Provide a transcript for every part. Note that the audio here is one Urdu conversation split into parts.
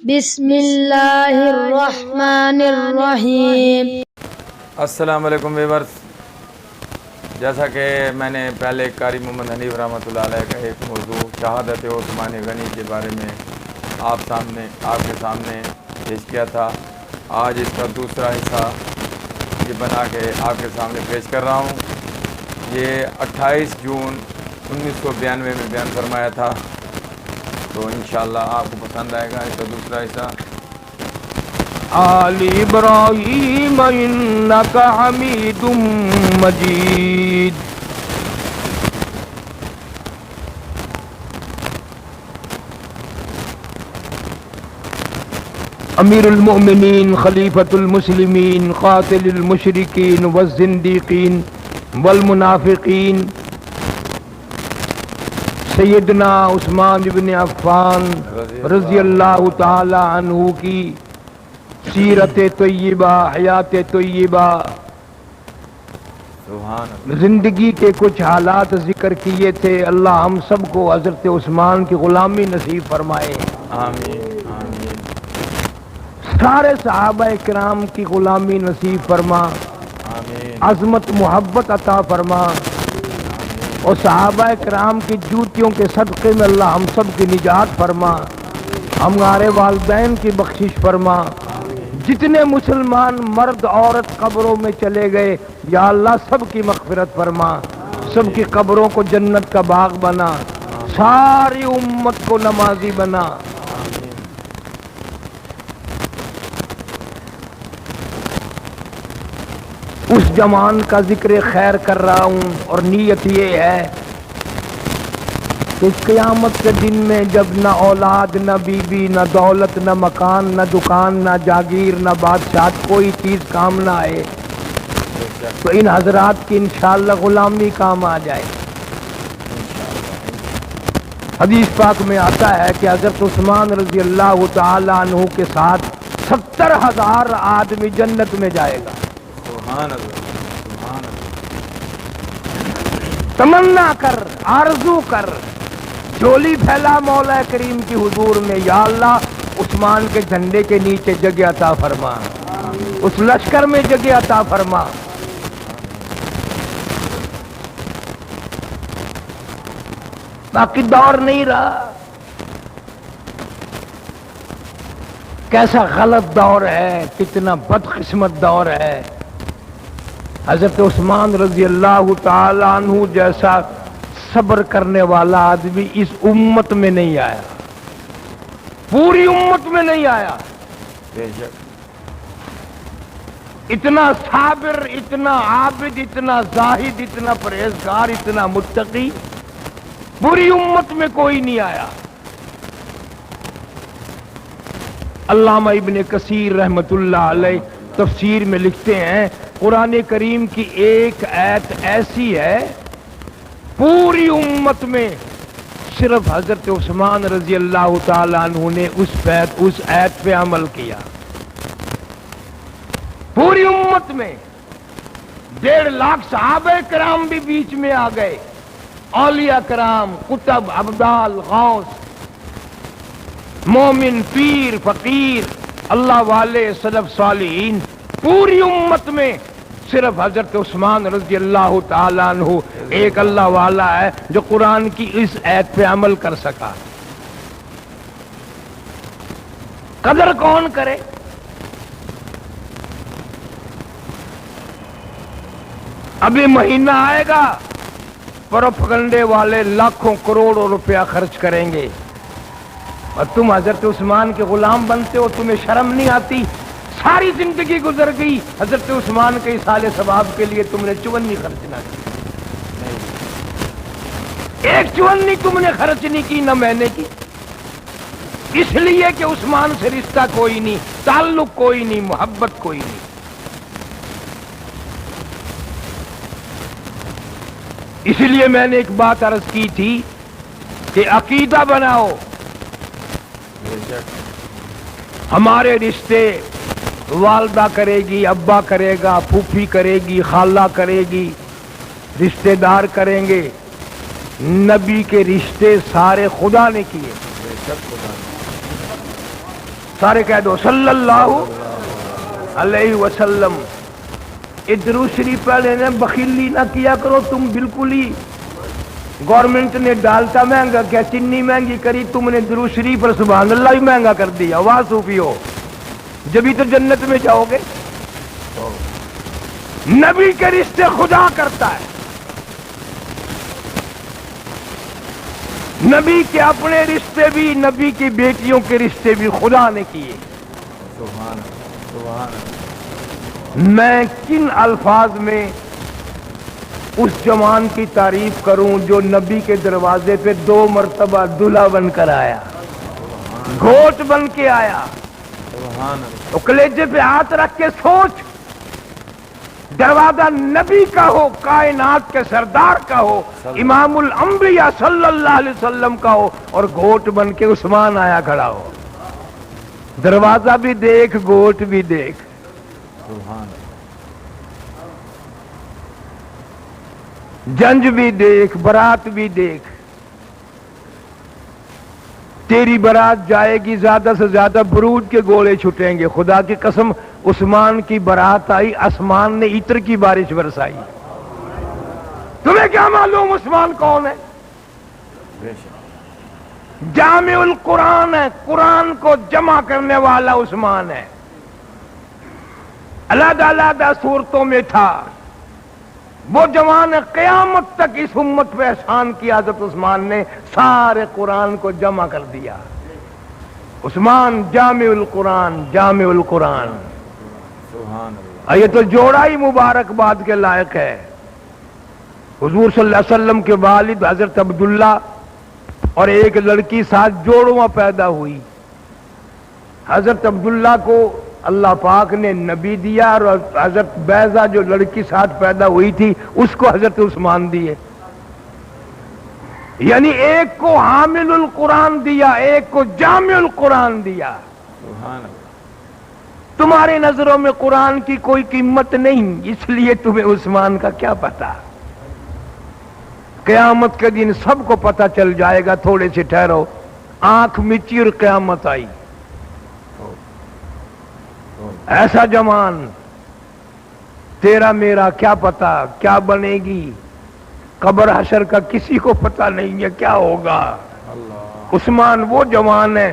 بسم اللہ الرحمن الرحیم۔ السلام علیکم ویورز، جیسا کہ میں نے پہلے قاری محمد حنیف رحمۃ اللہ علیہ کا ایک موضوع شہادت عثمان غنی کے بارے میں آپ کے سامنے پیش کیا تھا، آج اس کا دوسرا حصہ یہ بنا کے آپ کے سامنے پیش کر رہا ہوں۔ یہ 28 جون 1992 میں بیان فرمایا تھا، تو انشاءاللہ آپ کو پسند آئے گا اس کا دوسرا حصہ۔ آل ابراہیم انک حمید مجید۔ امیر المؤمنین خلیفۃ المسلمین قاتل المشرکین والزندیقین والمنافقین سیدنا عثمان بن عفان رضی اللہ تعالی عنہ کی سیرت طیبہ، حیات طیبہ، زندگی کے کچھ حالات ذکر کیے تھے۔ اللہ ہم سب کو حضرت عثمان کی غلامی نصیب فرمائے، آمین آمین۔ سارے صحابہ کرام کی غلامی نصیب فرما، آمین عظمت محبت عطا فرما، اور صحابہ کرام کی جوتیوں کے صدقے میں اللہ ہم سب کی نجات فرما، ہمارے والدین کی بخشش فرما۔ جتنے مسلمان مرد عورت قبروں میں چلے گئے یا اللہ سب کی مغفرت فرما، سب کی قبروں کو جنت کا باغ بنا، ساری امت کو نمازی بنا۔ اس جمان کا ذکر خیر کر رہا ہوں، اور نیت یہ ہے کہ قیامت کے دن میں جب نہ اولاد، نہ بیوی، نہ دولت، نہ مکان، نہ دکان، نہ جاگیر، نہ بادشاہت، کوئی چیز کام نہ آئے، تو ان حضرات کی انشاءاللہ غلامی کام آ جائے۔ حدیث پاک میں آتا ہے کہ حضرت عثمان رضی اللہ تعالی عنہ کے ساتھ 70,000 آدمی جنت میں جائے گا۔ سبحان اللہ سبحان اللہ۔ تمنا کر، آرزو کر، جھولی پھیلا مولا کریم کی حضور میں، یا اللہ عثمان کے جھنڈے کے نیچے جگہ عطا فرما، اس لشکر میں جگہ عطا فرما۔ باقی دور نہیں رہا، کیسا غلط دور ہے، کتنا بدقسمت دور ہے۔ حضرت عثمان رضی اللہ تعالی عنہ جیسا صبر کرنے والا آدمی اس امت میں نہیں آیا، پوری امت میں نہیں آیا۔ بے شک۔ اتنا صابر، اتنا عابد، اتنا زاہد، اتنا پرہیزگار، اتنا متقی پوری امت میں کوئی نہیں آیا۔ علامہ ابن کثیر رحمت اللہ علیہ تفسیر میں لکھتے ہیں، قرآن کریم کی ایک آیت ایسی ہے پوری امت میں صرف حضرت عثمان رضی اللہ تعالی عنہ نے اس آیت پہ عمل کیا۔ پوری امت میں 1.5 لاکھ صحابہ کرام بھی بیچ میں آ گئے، اولیاء کرام، قطب، ابدال، غوث، مومن، پیر، فقیر، اللہ والے، سلف صالحین، پوری امت میں صرف حضرت عثمان رضی اللہ تعالیٰ عنہ ایک اللہ والا ہے جو قرآن کی اس آیت پہ عمل کر سکا۔ قدر کون کرے؟ ابھی مہینہ آئے گا، پروپیگنڈے والے لاکھوں کروڑوں روپیہ خرچ کریں گے، اور تم حضرت عثمان کے غلام بنتے ہو، تمہیں شرم نہیں آتی؟ ساری زندگی گزر گئی حضرت عثمان کے اصالے ثواب کے لیے، تم نے چونی خرچ نہ کی، ایک چونی تم نے خرچ نہیں کی، نہ میں نے کی، اس لیے کہ عثمان سے رشتہ کوئی نہیں، تعلق کوئی نہیں، محبت کوئی نہیں۔ اس لیے میں نے ایک بات عرض کی تھی کہ عقیدہ بناؤ، ہمارے رشتے والدہ کرے گی، ابا کرے گا، پھوپھی کرے گی، خالہ کرے گی، رشتے دار کریں گے، نبی کے رشتے سارے خدا نے کیے، سارے کہہ دو صلی اللہ علیہ وسلم. درود شریف پڑھنے نے بخیلی نہ کیا کرو تم بالکل ہی. گورنمنٹ نے ڈالتا مہنگا کیا, چینی مہنگی کری, تم نے درود شریف اور سبحان اللہ بھی مہنگا کر دیا. واہ صوفی ہو, جبھی تو جنت میں جاؤ گے. نبی کے رشتے خدا کرتا ہے. نبی کے اپنے رشتے بھی, نبی کی بیٹیوں کے رشتے بھی خدا نے کیے. سبحان سبحان. میں کن الفاظ میں اس جوان کی تعریف کروں جو نبی کے دروازے پہ 2 مرتبہ دلہا بن کر آیا, گھوٹ بن کے آیا. تو کلیجے پہ ہاتھ رکھ کے سوچ, دروازہ نبی کا ہو, کائنات کے سردار کا ہو, امام الانبیاء صلی اللہ علیہ وسلم کا ہو, اور گھوٹ بن کے عثمان آیا کھڑا ہو. دروازہ بھی دیکھ, گھوٹ بھی دیکھ. جنج بھی دیکھ, برات بھی دیکھ. تیری برات جائے گی, زیادہ سے زیادہ برود کے گولے چھٹیں گے. خدا کی قسم, عثمان کی برات آئی, آسمان نے عطر کی بارش برسائی. تمہیں کیا معلوم عثمان کون ہے؟ جامع القرآن ہے, قرآن کو جمع کرنے والا عثمان ہے. علیحدہ علیحدہ صورتوں میں تھا. وہ جوان قیامت تک اس امت پہ احسان کیا. حضرت عثمان نے سارے قرآن کو جمع کر دیا. عثمان جامع القرآن, جامع القرآن. یہ تو جوڑا ہی مبارکباد کے لائق ہے. حضور صلی اللہ علیہ وسلم کے والد حضرت عبداللہ اور ایک لڑکی ساتھ جوڑواں پیدا ہوئی. حضرت عبداللہ کو اللہ پاک نے نبی دیا, اور حضرت بیضہ جو لڑکی ساتھ پیدا ہوئی تھی اس کو حضرت عثمان دیے. یعنی ایک کو حامل القرآن دیا, ایک کو جامع القرآن دیا. تمہاری نظروں میں قرآن کی کوئی قیمت نہیں, اس لیے تمہیں عثمان کا کیا پتا. قیامت کے دن سب کو پتا چل جائے گا. تھوڑے سے ٹھہرو, آنکھ مچی اور قیامت آئی. ایسا جوان, تیرا میرا کیا پتا کیا بنے گی. قبر حشر کا کسی کو پتا نہیں ہے کیا ہوگا. عثمان وہ جوان ہے.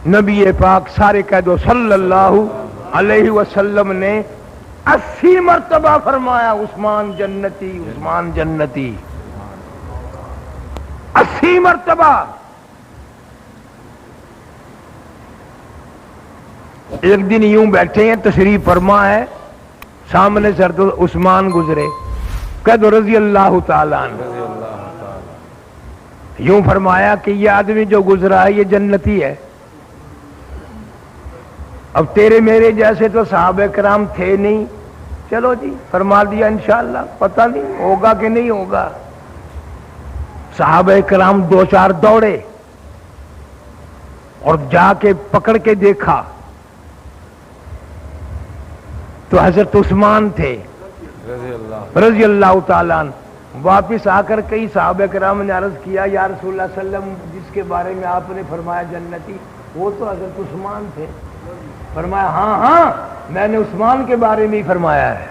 نبی پاک سارے کہہ دو صلی اللہ علیہ وسلم نے 80 مرتبہ فرمایا عثمان جنتی, عثمان جنتی. 80 مرتبہ. ایک دن یوں بیٹھے ہیں, تشریف فرما ہے, سامنے سے حضرت عثمان گزرے. کہہ دو رضی اللہ تعالیٰ عنہ. یوں فرمایا کہ یہ آدمی جو گزرا ہے یہ جنتی ہے. اب تیرے میرے جیسے تو صحابہ کرام تھے نہیں, چلو جی فرما دیا انشاءاللہ, پتہ نہیں ہوگا کہ نہیں ہوگا. صحابہ کرام 2-4 دوڑے اور جا کے پکڑ کے دیکھا تو حضرت عثمان تھے رضی اللہ تعالیٰ عنہ. واپس آ کر کئی صحابہ کرام نے عرض کیا, یا رسول اللہ صلی اللہ علیہ وسلم جس کے بارے میں آپ نے فرمایا جنتی, وہ تو حضرت عثمان تھے. فرمایا ہاں ہاں, میں نے عثمان کے بارے میں ہی فرمایا ہے.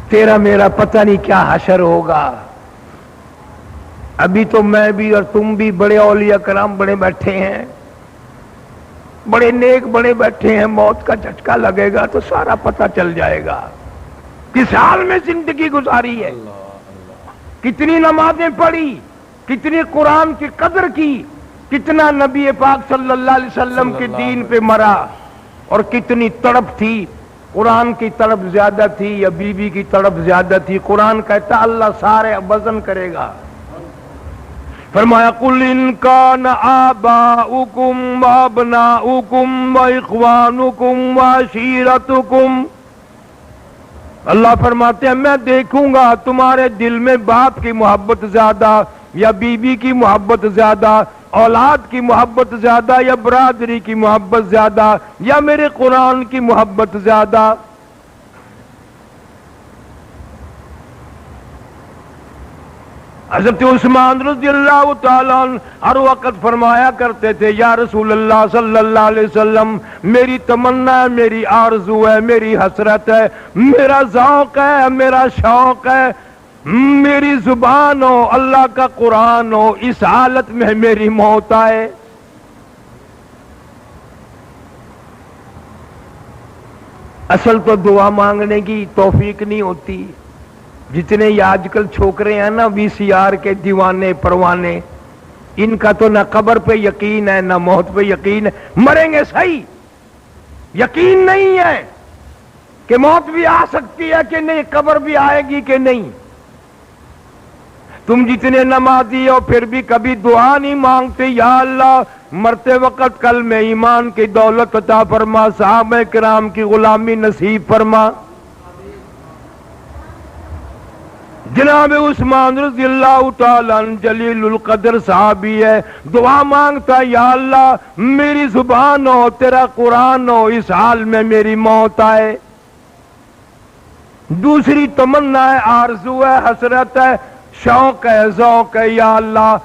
تیرا میرا پتہ نہیں کیا حشر ہوگا. ابھی تو میں بھی اور تم بھی بڑے اولیاء کرام بڑے بیٹھے ہیں, بڑے نیک بڑے بیٹھے ہیں. موت کا جھٹکا لگے گا تو سارا پتہ چل جائے گا کس حال میں زندگی گزاری ہے, کتنی نمازیں پڑھی, کتنی قرآن کی قدر کی, کتنا نبی پاک صلی اللہ علیہ وسلم کے دین پہ مرا, اور کتنی تڑپ تھی. قرآن کی تڑپ زیادہ تھی یا بیوی کی تڑپ زیادہ تھی؟ قرآن کہتا اللہ سارے وزن کرے گا. فرمایا قل ان کان آباؤکم وابناؤکم واخوانکم وعشیرتکم. اللہ فرماتے ہیں میں دیکھوں گا تمہارے دل میں باپ کی محبت زیادہ یا بیوی کی محبت زیادہ, اولاد کی محبت زیادہ یا برادری کی محبت زیادہ, یا میرے قرآن کی محبت زیادہ. حضرت عثمان رضی اللہ تعالیٰ عنہ ہر وقت فرمایا کرتے تھے یا رسول اللہ صلی اللہ علیہ وسلم، میری تمنا ہے، میری آرزو ہے، میری حسرت ہے، میرا ذوق ہے، میرا شوق ہے، میری زبان ہو اللہ کا قرآن ہو، اس حالت میں میری موت آئے۔ اصل تو دعا مانگنے کی توفیق نہیں ہوتی۔ جتنے یہ آج کل چھوکرے ہیں نا وی سی آر کے دیوانے پروانے، ان کا تو نہ قبر پہ یقین ہے نہ موت پہ یقین ہے، مریں گے صحیح، یقین نہیں ہے کہ موت بھی آ سکتی ہے کہ نہیں، قبر بھی آئے گی کہ نہیں۔ تم جتنے نمازی ہو پھر بھی کبھی دعا نہیں مانگتے یا اللہ مرتے وقت کلمہ ایمان کی دولت عطا فرما، صحابہ کرام کی غلامی نصیب فرما۔ جناب عثمان رضی اللہ تعالیٰ عنہ جلیل القدر صحابی ہے، دعا مانگتا یا اللہ میری زبان ہو، تیرا قرآن ہو، اس حال میں میری موت آئے۔ دوسری تمنا ہے، آرزو ہے، حسرت ہے، شوق ہے، ذوق ہے، یا اللہ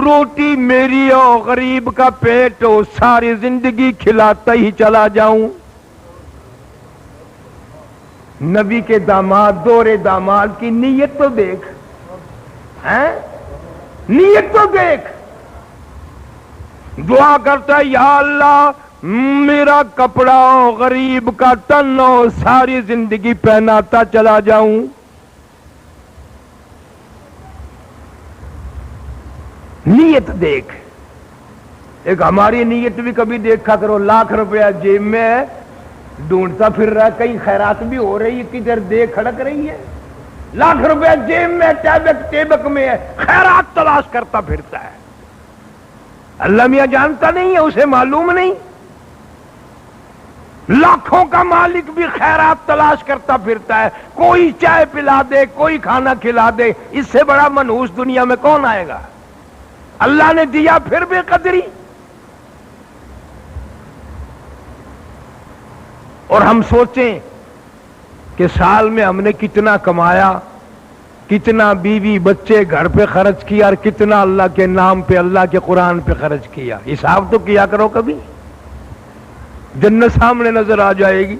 روٹی میری ہو، غریب کا پیٹ ہو، ساری زندگی کھلاتا ہی چلا جاؤں۔ نبی کے داماد، دور داماد کی نیت تو دیکھ، ہیں نیت تو دیکھ، دعا کرتا ہے یا اللہ میرا کپڑا ہو، غریب کا تن ہو، ساری زندگی پہناتا چلا جاؤں۔ نیت دیکھ، ایک ہماری نیت بھی کبھی دیکھا کرو، لاکھ روپیہ جیب میں ہے، ڈھونڈتا پھر رہا، کہیں خیرات بھی ہو رہی ہے، کدھر دے کھڑک رہی ہے، لاکھ روپیہ جیب میں ٹیبک میں ہے، خیرات تلاش کرتا پھرتا ہے۔ اللہ میاں جانتا نہیں ہے، اسے معلوم نہیں، لاکھوں کا مالک بھی خیرات تلاش کرتا پھرتا ہے، کوئی چائے پلا دے، کوئی کھانا کھلا دے، اس سے بڑا منحوس دنیا میں کون آئے گا؟ اللہ نے دیا پھر بے قدری۔ اور ہم سوچیں کہ سال میں ہم نے کتنا کمایا، کتنا بیوی بچے گھر پہ خرچ کیا، اور کتنا اللہ کے نام پہ، اللہ کے قرآن پہ خرچ کیا۔ حساب تو کیا کرو کبھی، جنت سامنے نظر آ جائے گی۔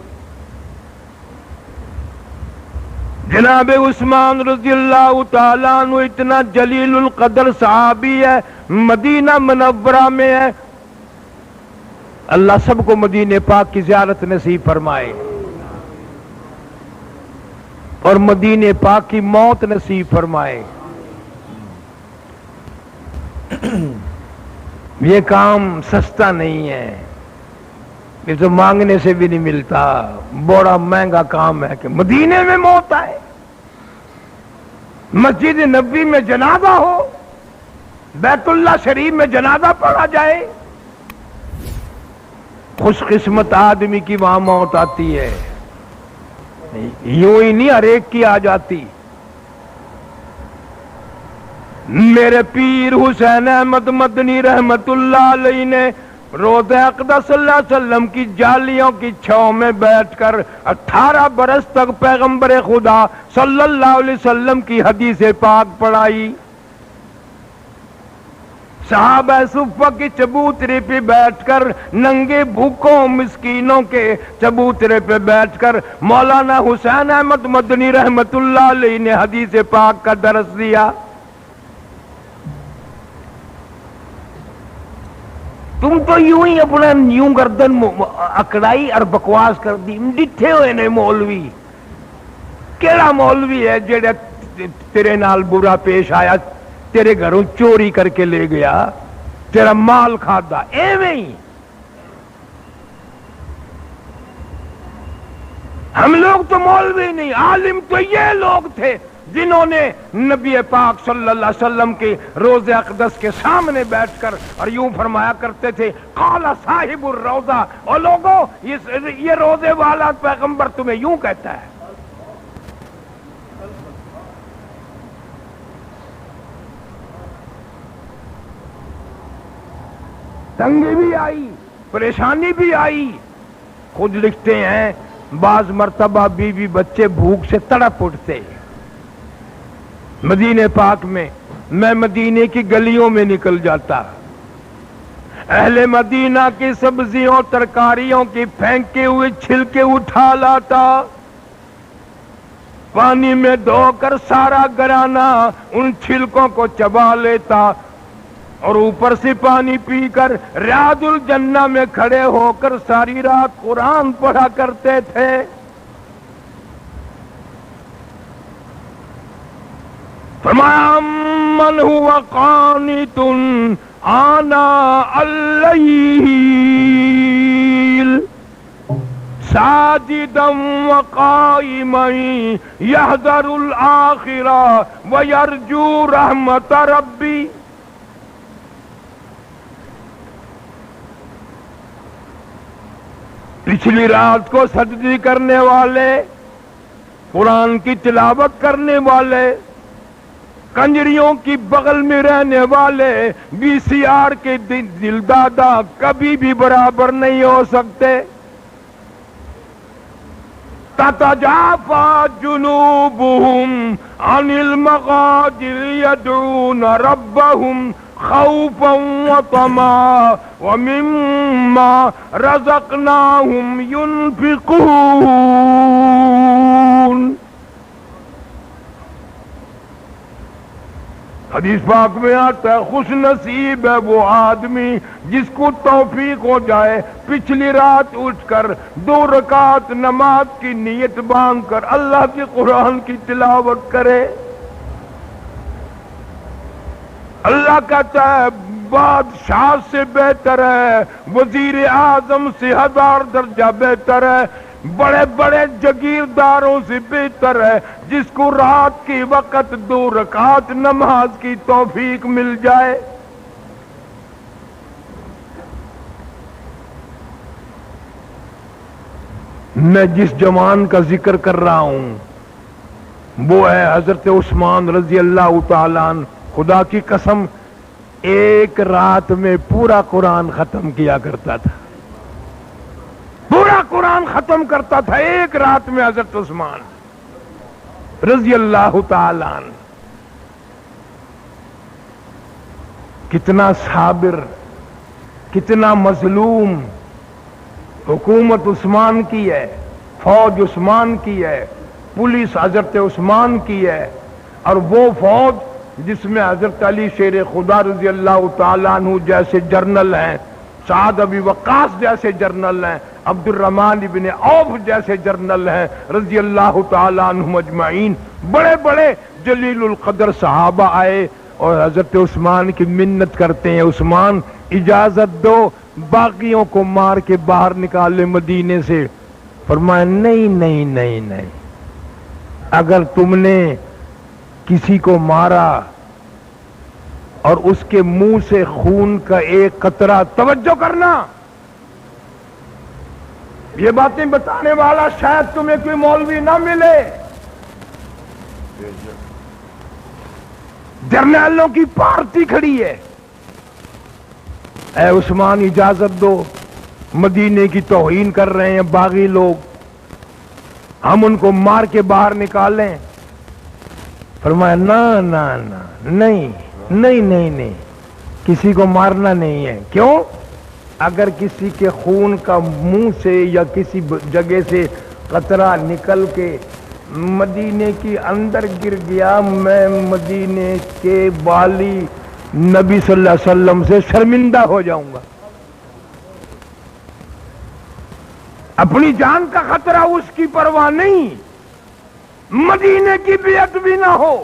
جناب عثمان رضی اللہ تعالیٰ عنہ اتنا جلیل القدر صحابی ہے، مدینہ منورہ میں ہے، اللہ سب کو مدینہ پاک کی زیارت نصیب فرمائے اور مدینہ پاک کی موت نصیب فرمائے۔ یہ کام سستا نہیں ہے، یہ تو مانگنے سے بھی نہیں ملتا، بڑا مہنگا کام ہے کہ مدینے میں موت آئے، مسجد نبوی میں جنازہ ہو، بیت اللہ شریف میں جنازہ پڑھا جائے۔ خوش قسمت آدمی کی وہاں موت آتی ہے، یوں ہی نہیں ہر ایک کی آ جاتی۔ میرے پیر حسین احمد مدنی رحمت اللہ علیہ نے روضہ اقدس صلی اللہ علیہ وسلم کی جالیوں کی چھاؤں میں بیٹھ کر 18 برس تک پیغمبر خدا صلی اللہ علیہ وسلم کی حدیث پاک پڑھائی۔ صحابہ صفہ کی چبوترے پہ بیٹھ کر، ننگے بھوکوں مسکینوں کے چبوترے پہ بیٹھ کر مولانا حسین احمد مدنی رحمت اللہ علیہ نے حدیث پاک کا درس دیا۔ تم تو یوں ہی اپنا یوں گردن اکڑائی اور بکواس کر دی، ڈٹھے ہوئے نے مولوی۔ کیڑا مولوی ہے جڑا تیرے نال برا پیش آیا، تیرے گھروں چوری کر کے لے گیا، تیرا مال کھادا؟ ایویں ہی ہم لوگ تو مولوی نہیں، عالم تو یہ لوگ تھے جنہوں نے نبی پاک صلی اللہ علیہ وسلم کے روضہ اقدس کے سامنے بیٹھ کر اور یوں فرمایا کرتے تھے، قال صاحب الروضہ، اور لوگوں یہ روضے والا پیغمبر تمہیں یوں کہتا ہے۔ تنگی بھی آئی، پریشانی بھی آئی، خود لکھتے ہیں بعض مرتبہ بیوی بچے بھوک سے تڑپ اٹھتے، مدینے پاک میں میں مدینے کی گلیوں میں نکل جاتا، اہل مدینہ کی سبزیوں ترکاریوں کی پھینکے ہوئے چھلکے اٹھا لاتا، پانی میں دھو کر سارا گرانا ان چھلکوں کو چبا لیتا، اور اوپر سے پانی پی کر ریاض الجنہ میں کھڑے ہو کر ساری رات قرآن پڑھا کرتے تھے۔ فرمایا من هو قانت آناء اللیل ساجدا وقائما يحذر الآخرة ويرجو رحمت ربی۔ پچھلی رات کو سجدے کرنے والے، قرآن کی تلاوت کرنے والے، کنجریوں کی بغل میں رہنے والے، وی سی آر کے دل دادا کبھی بھی برابر نہیں ہو سکتے۔ تتجافى جنوبهم عن المضاجع يدعون ربهم خوفا وطمعا ومما رزقناهم ينفقون۔ حدیث پاک میں آتا ہے خوش نصیب ہے وہ آدمی جس کو توفیق ہو جائے پچھلی رات اٹھ کر 2 رکعت نماز کی نیت باندھ کر اللہ کے قرآن کی تلاوت کرے۔ اللہ کہتا ہے بادشاہ سے بہتر ہے، وزیر اعظم سے 1000 درجہ بہتر ہے، بڑے بڑے جگیرداروں سے بہتر ہے جس کو رات کے وقت 2 رکعت نماز کی توفیق مل جائے۔ میں جس جوان کا ذکر کر رہا ہوں وہ ہے حضرت عثمان رضی اللہ تعالیٰ عنہ۔ خدا کی قسم ایک رات میں پورا قرآن ختم کیا کرتا تھا، پورا قرآن ختم کرتا تھا ایک رات میں حضرت عثمان رضی اللہ تعالی عنہ۔ کتنا صابر، کتنا مظلوم، حکومت عثمان کی ہے، فوج عثمان کی ہے، پولیس حضرت عثمان کی ہے، اور وہ فوج جس میں حضرت علی شیر خدا رضی اللہ تعالیٰ عنہ جیسے جرنل ہیں، سعد ابی وقاص جیسے جرنل ہیں، عبد الرحمن ابن عوف جیسے جرنل ہیں رضی اللہ تعالیٰ عنہم اجمعین۔ بڑے بڑے جلیل القدر صحابہ آئے اور حضرت عثمان کی منت کرتے ہیں، عثمان اجازت دو باغیوں کو مار کے باہر نکالے مدینے سے۔ فرمایا نہیں نہیں نہیں نہیں، اگر تم نے کسی کو مارا اور اس کے منہ سے خون کا ایک قطرہ، توجہ کرنا یہ باتیں بتانے والا شاید تمہیں کوئی مولوی نہ ملے، جرنیلوں کی پارٹی کھڑی ہے، اے عثمان اجازت دو، مدینے کی توہین کر رہے ہیں باغی لوگ، ہم ان کو مار کے باہر نکالیں۔ فرمایا نہ نہ نہ نہیں نہیں نہیں نہیں، کسی کو مارنا نہیں ہے۔ کیوں؟ اگر کسی کے خون کا منہ سے یا کسی جگہ سے قطرہ نکل کے مدینے کی اندر گر گیا، میں مدینے کے والی نبی صلی اللہ علیہ وسلم سے شرمندہ ہو جاؤں گا۔ اپنی جان کا خطرہ اس کی پرواہ نہیں، مدینے کی بیعت بھی نہ ہو۔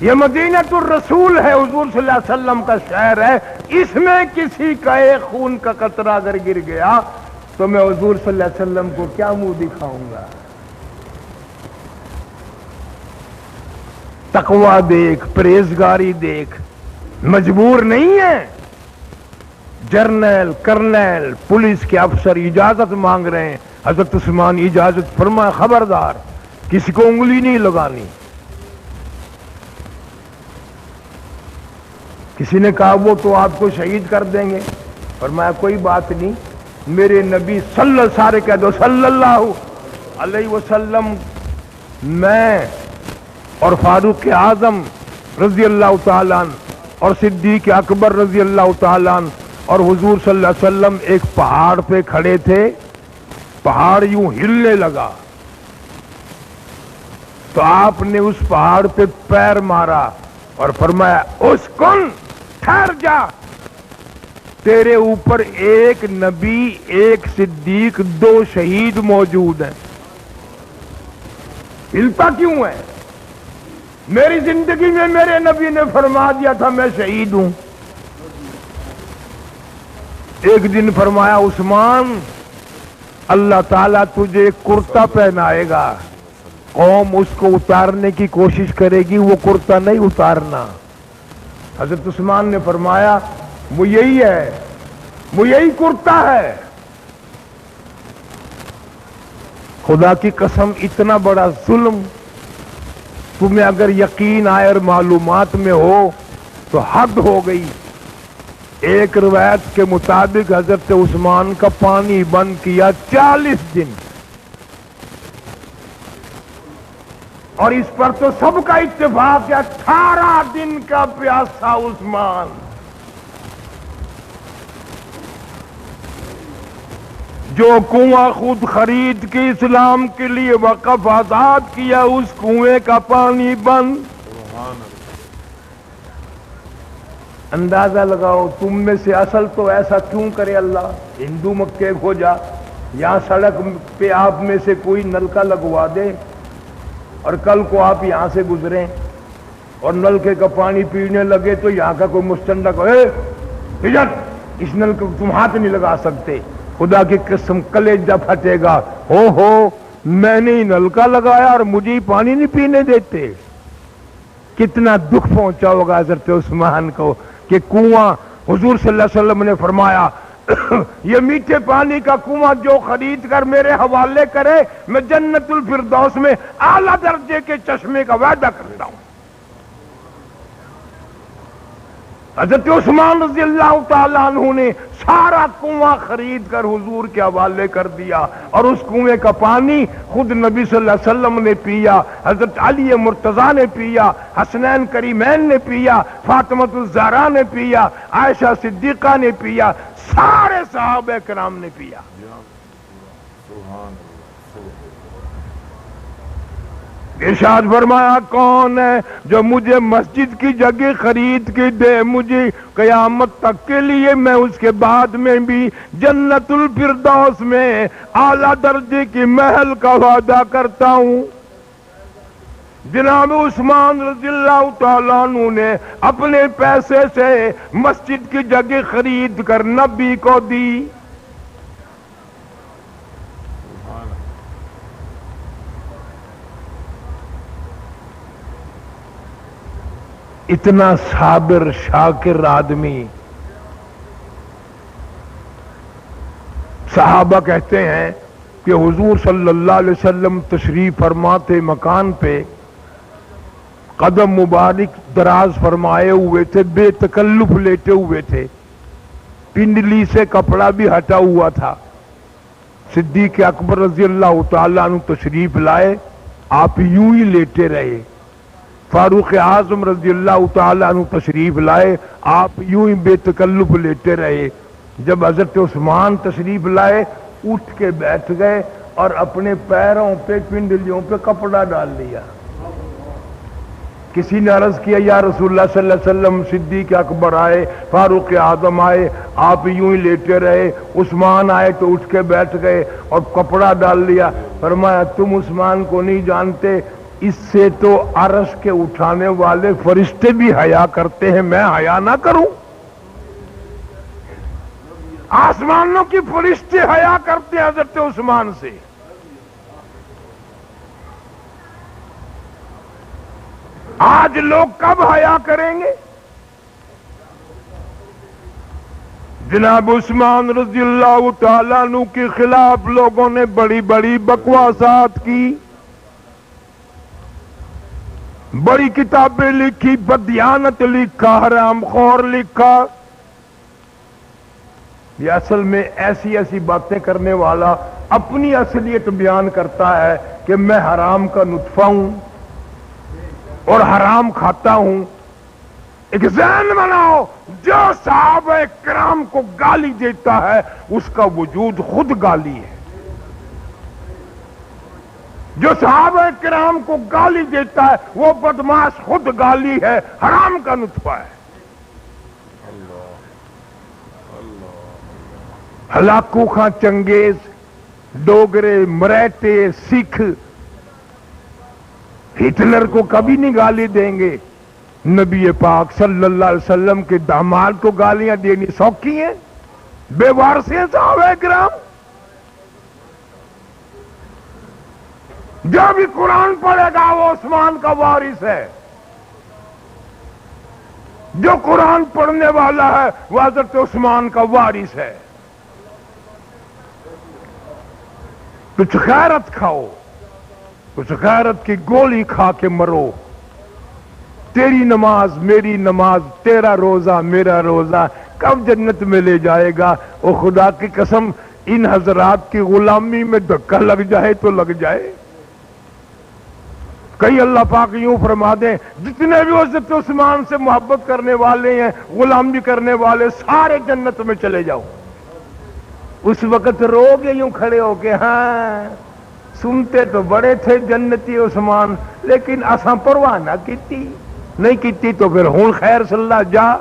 یہ مدینہ الرسول ہے، حضور صلی اللہ علیہ وسلم کا شہر ہے، اس میں کسی کا ایک خون کا قطرہ اگر گر گیا تو میں حضور صلی اللہ علیہ وسلم کو کیا منہ دکھاؤں گا؟ تقویٰ دیکھ، پرہیزگاری دیکھ، مجبور نہیں ہے۔ جرنیل، کرنیل، پولیس کے افسر اجازت مانگ رہے ہیں، حضرت عثمان اجازت فرمایا خبردار کسی کو انگلی نہیں لگانی۔ کسی نے کہا وہ تو آپ کو شہید کر دیں گے، فرمایا کوئی بات نہیں، میرے نبی سارے کہہ دو صلی اللہ علیہ وسلم میں اور فاروق اعظم رضی اللہ تعالیٰ عنہ اور صدیق اکبر رضی اللہ تعالیٰ عنہ اور حضور صلی اللہ علیہ وسلم ایک پہاڑ پہ کھڑے تھے. پہاڑ یوں ہلنے لگا تو آپ نے اس پہاڑ پہ پیر مارا اور فرمایا اسکن، ٹھہر جا، تیرے اوپر ایک نبی، ایک صدیق، 2 شہید موجود ہیں. ہلتا کیوں ہے؟ میری زندگی میں میرے نبی نے فرما دیا تھا میں شہید ہوں. ایک دن فرمایا عثمان، اللہ تعالیٰ تجھے ایک کرتا پہنائے گا، قوم اس کو اتارنے کی کوشش کرے گی، وہ کرتا نہیں اتارنا. حضرت عثمان نے فرمایا وہ یہی ہے، وہ یہی کرتا ہے. خدا کی قسم اتنا بڑا ظلم تمہیں اگر یقین آئے اور معلومات میں ہو تو حد ہو گئی. ایک روایت کے مطابق حضرت عثمان کا پانی بند کیا 40 دن، اور اس پر تو سب کا اتفاق ہے 18 دن کا پیاسا عثمان. جو کنواں خود خرید کے اسلام کے لیے وقف آزاد کیا، اس کنویں کا پانی بند. اندازہ لگاؤ تم میں سے اصل تو ایسا کیوں کرے اللہ. ہندو مکے ہو جا، یہاں سڑک پہ آپ میں سے کوئی نلکا لگوا دے اور کل کو آپ یہاں سے گزریں اور نلکے کا پانی پینے لگے تو یہاں کا کوئی مستندہ اس نلکے کو تم ہاتھ نہیں لگا سکتے. خدا کی قسم کلیجہ پھٹے گا. ہو میں نے ہی نلکا لگایا اور مجھے ہی پانی نہیں پینے دیتے. کتنا دکھ پہنچا ہوگا حضرت عثمان کو کہ کنواں، حضور صلی اللہ علیہ وسلم نے فرمایا یہ میٹھے پانی کا کنواں جو خرید کر میرے حوالے کرے میں جنت الفردوس میں اعلیٰ درجے کے چشمے کا وعدہ کرتا ہوں. حضرت عثمان رضی اللہ تعالیٰ عنہ نے سارا کنواں خرید کر حضور کے حوالے کر دیا اور اس کنویں کا پانی خود نبی صلی اللہ علیہ وسلم نے پیا، حضرت علی مرتضیٰ نے پیا، حسنین کریمین نے پیا، فاطمۃ الزہرا نے پیا، عائشہ صدیقہ نے پیا، سارے صحابہ کرام نے پیا. ارشاد فرمایا کون ہے جو مجھے مسجد کی جگہ خرید کے دے مجھے قیامت تک کے لیے، میں اس کے بعد میں بھی جنت الفردوس میں اعلیٰ درجے کی محل کا وعدہ کرتا ہوں. جناب عثمان رضی اللہ تعالیٰ عنہ نے اپنے پیسے سے مسجد کی جگہ خرید کر نبی کو دی. اتنا صابر شاکر آدمی. صحابہ کہتے ہیں کہ حضور صلی اللہ علیہ وسلم تشریف فرماتے مکان پہ قدم مبارک دراز فرمائے ہوئے تھے، بے تکلف لیٹے ہوئے تھے، پنڈلی سے کپڑا بھی ہٹا ہوا تھا. صدیق اکبر رضی اللہ تعالیٰ عنہ تشریف لائے، آپ یوں ہی لیٹے رہے. فاروق اعظم رضی اللہ تعالیٰ عنہ تشریف لائے، آپ یوں ہی بے تکلف لیٹے رہے. جب حضرت عثمان تشریف لائے اٹھ کے بیٹھ گئے اور اپنے پیروں پہ پنڈلیوں پہ کپڑا ڈال لیا. کسی نے عرض کیا یا رسول اللہ صلی اللہ علیہ وسلم، صدیق اکبر آئے، فاروق اعظم آئے، آپ یوں ہی لیٹے رہے، عثمان آئے تو اٹھ کے بیٹھ گئے اور کپڑا ڈال لیا. فرمایا تم عثمان کو نہیں جانتے، اس سے تو عرش کے اٹھانے والے فرشتے بھی حیا کرتے ہیں، میں حیا نہ کروں؟ آسمانوں کی فرشتے حیا کرتے ہیں حضرت عثمان سے. آج لوگ کب حیا کریں گے؟ جناب عثمان رضی اللہ تعالیٰ عنہ کے خلاف لوگوں نے بڑی بڑی بکواسات کی، بڑی کتابیں لکھی، بدیانت لکھا، حرام خور لکھا. یہ اصل میں ایسی ایسی باتیں کرنے والا اپنی اصلیت بیان کرتا ہے کہ میں حرام کا نطفہ ہوں اور حرام کھاتا ہوں. ایک ذہن بناؤ، جو صحابہ کرام کو گالی دیتا ہے اس کا وجود خود گالی ہے. جو صحابہ کرام کو گالی دیتا ہے وہ بدماش خود گالی ہے، حرام کا نطفہ ہے. ہلاکو خاں چنگیز، ڈوگرے، مراٹھے، سکھ ہٹلر کو کبھی نہیں گالی دیں گے. نبی پاک صلی اللہ علیہ وسلم کے داماد کو گالیاں دینی سوکھی ہیں؟ بے وارث ہیں صحابہ کرام. جو بھی قرآن پڑھے گا وہ عثمان کا وارث ہے. جو قرآن پڑھنے والا ہے وہ حضرت عثمان کا وارث ہے. کچھ غیرت کھاؤ، کچھ غیرت کی گولی کھا کے مرو. تیری نماز میری نماز، تیرا روزہ میرا روزہ کب جنت میں لے جائے گا؟ اور خدا کی قسم ان حضرات کی غلامی میں دھکا لگ جائے تو لگ جائے. کئی اللہ پاک یوں فرما دیں جتنے بھی حضرت عثمان سے محبت کرنے والے ہیں، غلامی کرنے والے، سارے جنت میں چلے جاؤ. اس وقت رو گے یوں کھڑے ہو کے، ہاں سنتے تو بڑے تھے جنتی عثمان، لیکن اساں پرواہ نہ کیتی، نہیں کیتی تو پھر ہون خیر صلی اللہ جا.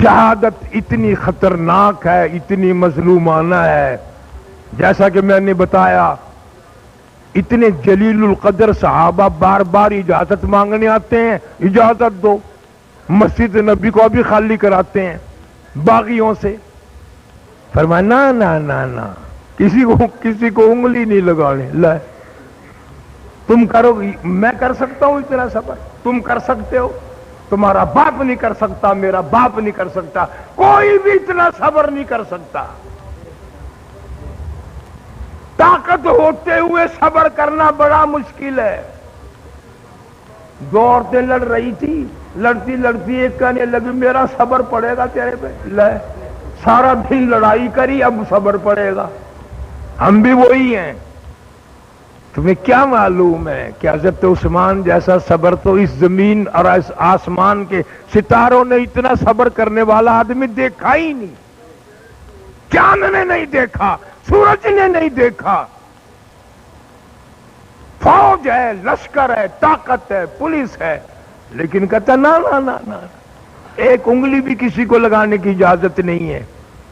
شہادت اتنی خطرناک ہے، اتنی مظلومانہ ہے. جیسا کہ میں نے بتایا اتنے جلیل القدر صحابہ بار بار اجازت مانگنے آتے ہیں، اجازت دو. مسجد نبی کو ابھی خالی کراتے ہیں باغیوں سے. فرمایا نا نا نا نا، کسی کو انگلی نہیں لگانے. لے تم کرو، میں کر سکتا ہوں اتنا صبر، تم کر سکتے ہو، تمہارا باپ نہیں کر سکتا، میرا باپ نہیں کر سکتا، کوئی بھی اتنا صبر نہیں کر سکتا. طاقت ہوتے ہوئے صبر کرنا بڑا مشکل ہے. دو عورتیں لڑ رہی تھی، لڑتی لڑتی ایک کہنے لگی میرا صبر پڑے گا تیرے پہ. لے سارا دن لڑائی کری، اب صبر پڑے گا. ہم بھی وہی ہیں. تمہیں کیا معلوم ہے کہ حضرت عثمان جیسا صبر تو اس زمین اور اس آسمان کے ستاروں نے اتنا صبر کرنے والا آدمی دیکھا ہی نہیں. چاند نے نہیں دیکھا، سورج نے نہیں دیکھا. فوج ہے، لشکر ہے، طاقت ہے، پولیس ہے، لیکن کہتا نا نا نا نا، ایک انگلی بھی کسی کو لگانے کی اجازت نہیں ہے،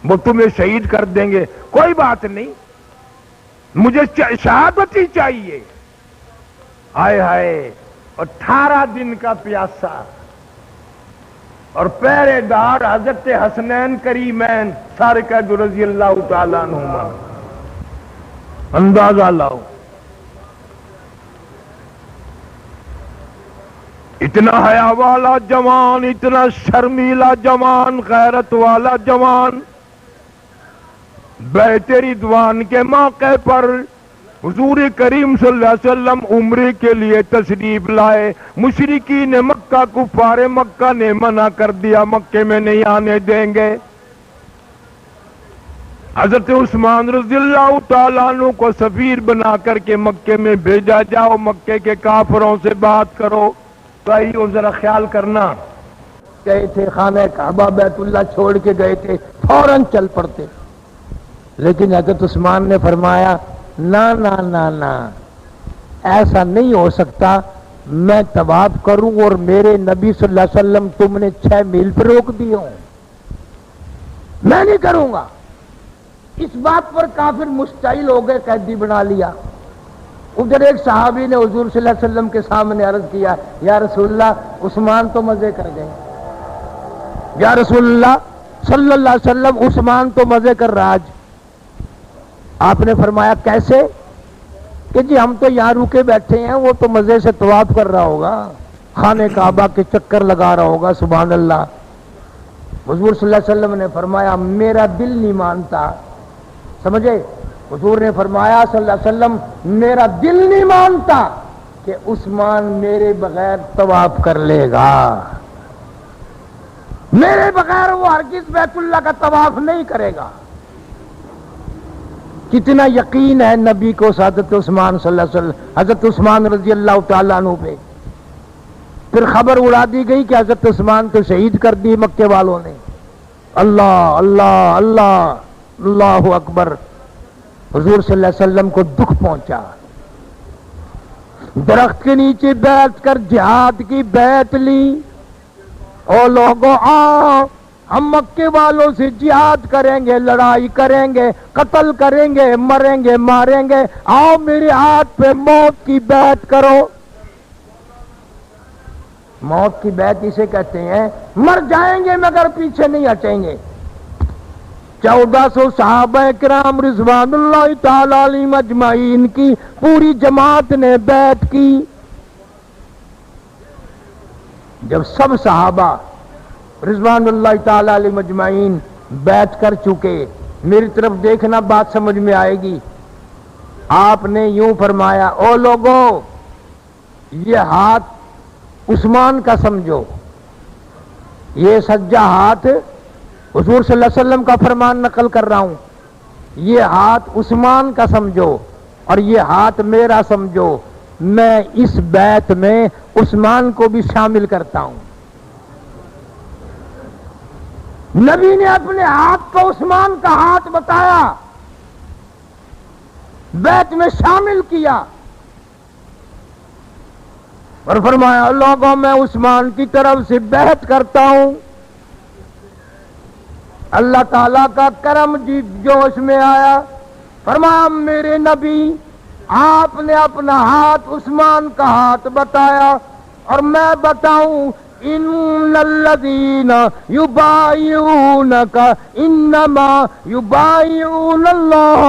وہ تمہیں شہید کر دیں گے. کوئی بات نہیں، مجھے شہادت ہی چاہیے. ہائے ہائے، 18 دن کا پیاسا اور پہرے دار حضرت حسنین کریمین سارقہ رضی اللہ تعالیٰ عنہما. اندازہ لاؤ، اتنا حیا والا جوان، اتنا شرمیلا جوان، غیرت والا جوان، بیت رضوان کے موقع پر حضور کریم صلی اللہ علیہ وسلم عمرے کے لیے تشریف لائے. مشرکین مکہ، کفار مکہ نے منع کر دیا، مکے میں نہیں آنے دیں گے. حضرت عثمان رضی اللہ تعالیٰ عنہ کو سفیر بنا کر کے مکے میں بھیجا، جاؤ مکے کے کافروں سے بات کرو. تو آئیو ذرا خیال کرنا، گئے تھے خانہ کعبہ بیت اللہ چھوڑ کے گئے تھے، فوراً چل پڑتے. لیکن حضرت عثمان نے فرمایا نا نا نا نا، ایسا نہیں ہو سکتا. میں طواف کروں اور میرے نبی صلی اللہ علیہ وسلم تم نے 6 میل پہ روک دی ہوں، میں نہیں کروں گا. اس بات پر کافر مشتعل ہو گئے، قیدی بنا لیا. ادھر ایک صحابی نے حضور صلی اللہ علیہ وسلم کے سامنے عرض کیا، یا رسول اللہ عثمان تو مزے کر گئے. یا رسول اللہ صلی اللہ علیہ وسلم عثمان تو مزے کر رہا آج. آپ نے فرمایا کیسے؟ کہ جی ہم تو یہاں رکے بیٹھے ہیں، وہ تو مزے سے طواف کر رہا ہوگا، خانہ کعبہ کے چکر لگا رہا ہوگا. سبحان اللہ. حضور صلی اللہ علیہ وسلم نے فرمایا میرا دل نہیں مانتا. سمجھے؟ حضور نے فرمایا صلی اللہ علیہ وسلم میرا دل نہیں مانتا کہ عثمان میرے بغیر طواف کر لے گا. میرے بغیر وہ ہرگز بیت اللہ کا طواف نہیں کرے گا۔ کتنا یقین ہے نبی کو حضرت عثمان صلی اللہ علیہ وسلم، حضرت عثمان رضی اللہ تعالیٰ عنہ پہ۔ پھر خبر اڑا دی گئی کہ حضرت عثمان تو شہید کر دی مکے والوں نے۔ اللہ اللہ اللہ اللہ اکبر۔ حضور صلی اللہ علیہ وسلم کو دکھ پہنچا، درخت کے نیچے بیٹھ کر جہاد کی بیعت لی۔ او لوگوں آؤ، ہم مکے والوں سے جہاد کریں گے، لڑائی کریں گے، قتل کریں گے، مریں گے، ماریں گے، آؤ میرے ہاتھ پہ موت کی بیعت کرو۔ موت کی بیعت اسے کہتے ہیں، مر جائیں گے مگر پیچھے نہیں ہٹیں گے۔ 1400 صحابہ کرام رضوان اللہ تعالی علیہم اجمعین کی پوری جماعت نے بیعت کی۔ جب سب صحابہ رضوان اللہ تعالی علیہم اجمعین بیعت کر چکے، میری طرف دیکھنا بات سمجھ میں آئے گی۔ آپ نے یوں فرمایا، او لوگوں یہ ہاتھ عثمان کا سمجھو، یہ سجا ہاتھ، حضور صلی اللہ علیہ وسلم کا فرمان نقل کر رہا ہوں، یہ ہاتھ عثمان کا سمجھو اور یہ ہاتھ میرا سمجھو، میں اس بیعت میں عثمان کو بھی شامل کرتا ہوں۔ نبی نے اپنے ہاتھ کو عثمان کا ہاتھ بتایا، بیعت میں شامل کیا اور فرمایا، لوگوں میں عثمان کی طرف سے بیعت کرتا ہوں۔ اللہ تعالیٰ کا کرم جی جوش میں آیا، فرمایا میرے نبی آپ نے اپنا ہاتھ عثمان کا ہاتھ بتایا اور میں بتاؤں، ان الذین یبایعونک انما یبایعون اللہ۔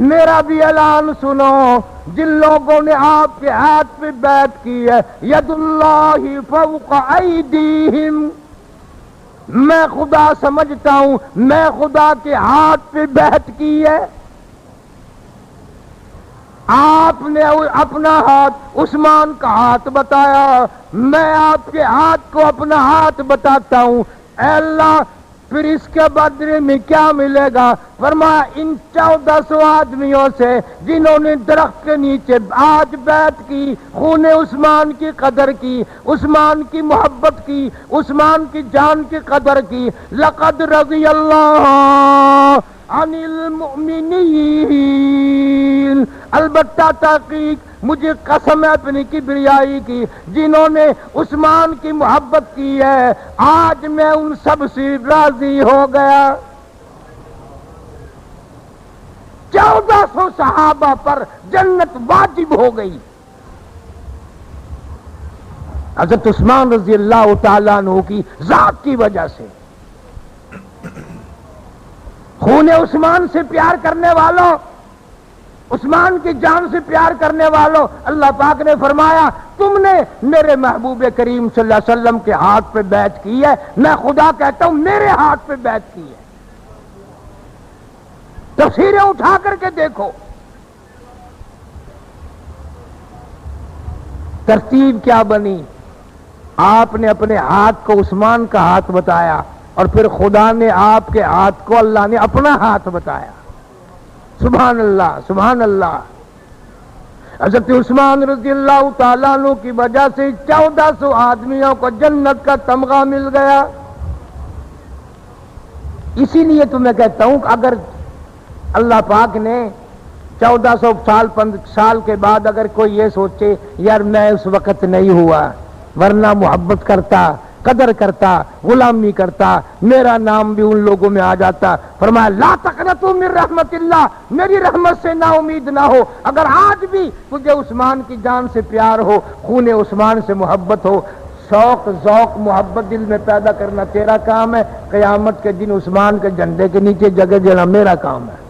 میرا بھی اعلان سنو، جن لوگوں نے آپ کے ہاتھ پہ بیعت کی ہے، ید اللہ فوق ایدیہم، میں خدا سمجھتا ہوں، میں خدا کے ہاتھ پہ بیعت کی ہے۔ آپ نے اپنا ہاتھ عثمان کا ہاتھ بتایا، میں آپ کے ہاتھ کو اپنا ہاتھ بتاتا ہوں۔ اے اللہ پھر اس کے بدلے میں کیا ملے گا؟ فرمایا ان 1400 آدمیوں سے جنہوں نے درخت کے نیچے آج بیعت کی، خون عثمان کی قدر کی، عثمان کی محبت کی، عثمان کی جان کی قدر کی، لقد رضی اللہ عن المؤمنین، البتہ تحقیق مجھے قسم ہے اپنی کبریائی کی، جنہوں نے عثمان کی محبت کی ہے، آج میں ان سب سے راضی ہو گیا۔ 1400 صحابہ پر جنت واجب ہو گئی حضرت عثمان رضی اللہ تعالیٰ عنہ کی ذات کی وجہ سے۔ خون عثمان سے پیار کرنے والوں، عثمان کی جان سے پیار کرنے والوں، اللہ پاک نے فرمایا تم نے میرے محبوب کریم صلی اللہ علیہ وسلم کے ہاتھ پہ بیعت کی ہے، میں خدا کہتا ہوں میرے ہاتھ پہ بیعت کی ہے۔ تفسیریں اٹھا کر کے دیکھو، ترتیب کیا بنی۔ آپ نے اپنے ہاتھ کو عثمان کا ہاتھ بتایا اور پھر خدا نے آپ کے ہاتھ کو اللہ نے اپنا ہاتھ بتایا۔ سبحان اللہ سبحان اللہ۔ حضرت عثمان رضی اللہ تعالیٰ عنہ کی وجہ سے 1400 آدمیوں کو جنت کا تمغہ مل گیا۔ اسی لیے تو میں کہتا ہوں کہ اگر اللہ پاک نے 1400 سال کے بعد اگر کوئی یہ سوچے یار میں اس وقت نہیں ہوا، ورنہ محبت کرتا، قدر کرتا، غلامی کرتا، میرا نام بھی ان لوگوں میں آ جاتا۔ فرمایا لا تقنطوا من رحمت اللہ، میری رحمت سے نا امید نہ ہو۔ اگر آج بھی تجھے عثمان کی جان سے پیار ہو، خون عثمان سے محبت ہو، شوق ذوق محبت دل میں پیدا کرنا تیرا کام ہے، قیامت کے دن عثمان کے جھنڈے کے نیچے جگہ دینا میرا کام ہے۔